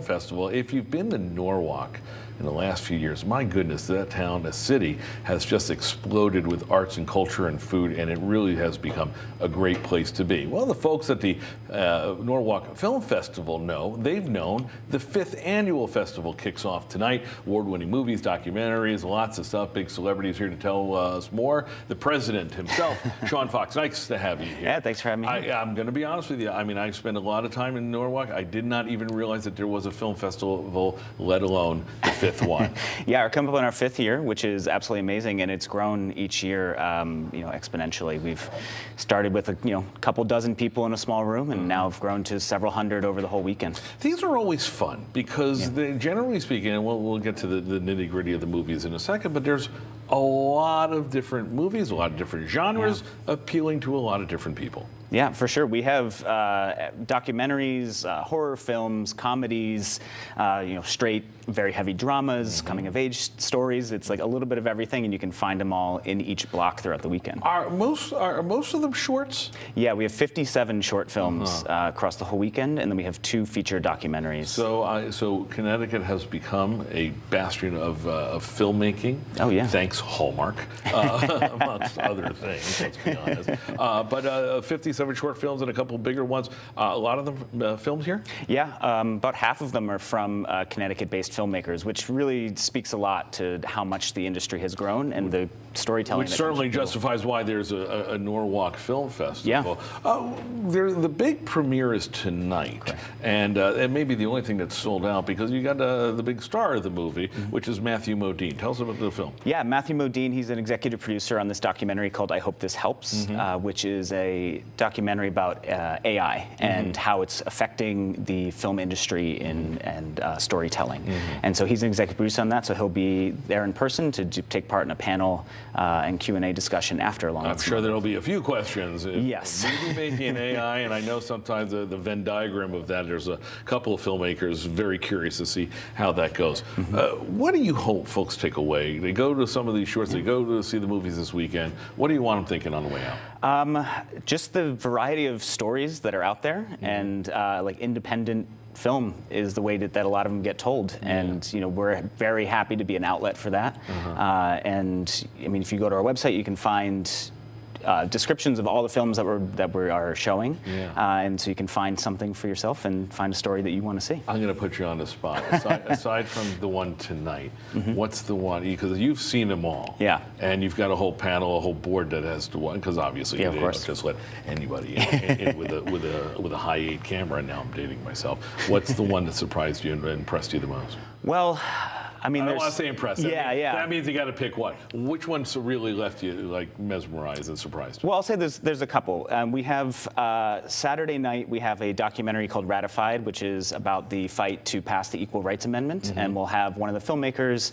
Festival. If you've been to Norwalk in the last few years, my goodness, that town, a city, has just exploded with arts and culture and food, and it really has become a great place to be. Well, the folks at the Norwalk Film Festival know, they've known, the 5th annual festival kicks off tonight. Award-winning movies, documentaries, lots of stuff, big celebrities here to tell us more. The president himself, Sean Fox, nice to have you here. Yeah, thanks for having me here. I'm going to be honest with you. I mean, I spent a lot of time in Norwalk. I did not even realize that there was a film festival, let alone the 5th one. Yeah, we're coming up on our 5th year, which is absolutely amazing, and it's grown each year, exponentially. We've started with a couple dozen people in a small room, and now have grown to several hundred over the whole weekend. These are always fun because, they, generally speaking, and we'll get to the nitty-gritty of the movies in a second, but there's a lot of different movies, a lot of different genres, appealing to a lot of different people. Yeah, for sure. We have documentaries, horror films, comedies, straight, very heavy dramas, coming-of-age stories. It's like a little bit of everything, and you can find them all in each block throughout the weekend. Are most of them shorts? Yeah, we have 57 short films across the whole weekend, and then we have 2 feature documentaries. So Connecticut has become a bastion of filmmaking. Oh, yeah. Thanks, Hallmark, amongst other things, let's be honest. But 57 short films and a couple bigger ones. A lot of them filmed here? Yeah, about half of them are from Connecticut-based filmmakers, which really speaks a lot to how much the industry has grown and the storytelling. Which certainly justifies why there's a Norwalk Film Festival. Yeah. The big premiere is tonight, correct. And it may be the only thing that's sold out because you got the big star of the movie, which is Matthew Modine. Tell us about the film. Yeah, Matthew Modine, he's an executive producer on this documentary called I Hope This Helps, which is a documentary about AI and how it's affecting the film industry and storytelling. And so he's an executive producer on that, so he'll be there in person to take part in a panel and Q&A discussion after along. I'm sure there'll be a few questions. Yes. Movie making AI, and I know sometimes the Venn diagram of that, there's a couple of filmmakers very curious to see how that goes. What do you hope folks take away? They go to some of these shorts, they go to see the movies this weekend. What do you want them thinking on the way out? Just the variety of stories that are out there, and like independent film is the way that a lot of them get told, and we're very happy to be an outlet for that. And I mean, if you go to our website, you can find descriptions of all the films that we are showing, and so you can find something for yourself and find a story that you want to see. I'm going to put you on the spot. Aside from the one tonight, what's the one, because you've seen them all, and you've got a whole panel, a whole board that has to one, because obviously you don't just let anybody in with a high 8 camera. Now I'm dating myself. What's the one that surprised you and impressed you the most? Well, I mean, I don't want to say impressed. Yeah, That means you got to pick one. Which one's really left you like mesmerized and surprised? Well, I'll say there's a couple. We have Saturday night. We have a documentary called Ratified, which is about the fight to pass the Equal Rights Amendment, and we'll have one of the filmmakers,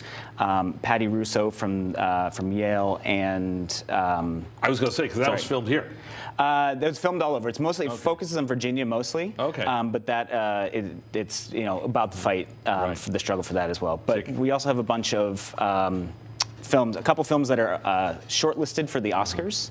Patty Russo from Yale, and I was going to say because that was filmed here. It's filmed all over. It's mostly focuses on Virginia mostly. Okay. But that it's about the fight for the struggle for that as well. But we also have a bunch of films, a couple films that are shortlisted for the Oscars,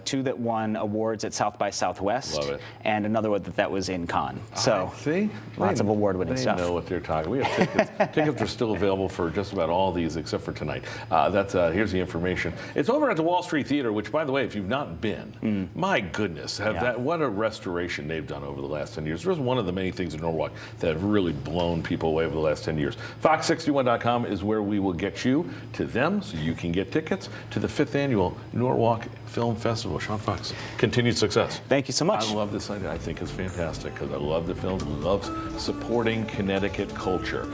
2 that won awards at South by Southwest, Love it. And another one that was in Cannes. So see, lots of award-winning stuff. They know what they're talking. We have tickets. Tickets are still available for just about all these except for tonight. Here's the information. It's over at the Wall Street Theater, which, by the way, if you've not been, my goodness, what a restoration they've done over the last 10 years. There's one of the many things in Norwalk that have really blown people away over the last 10 years. Fox61.com is where we will get you to them so you can get tickets to the 5th annual Norwalk Film Festival. Sean Fox, continued success. Thank you so much. I love this idea. I think it's fantastic because I love the film, love supporting Connecticut culture.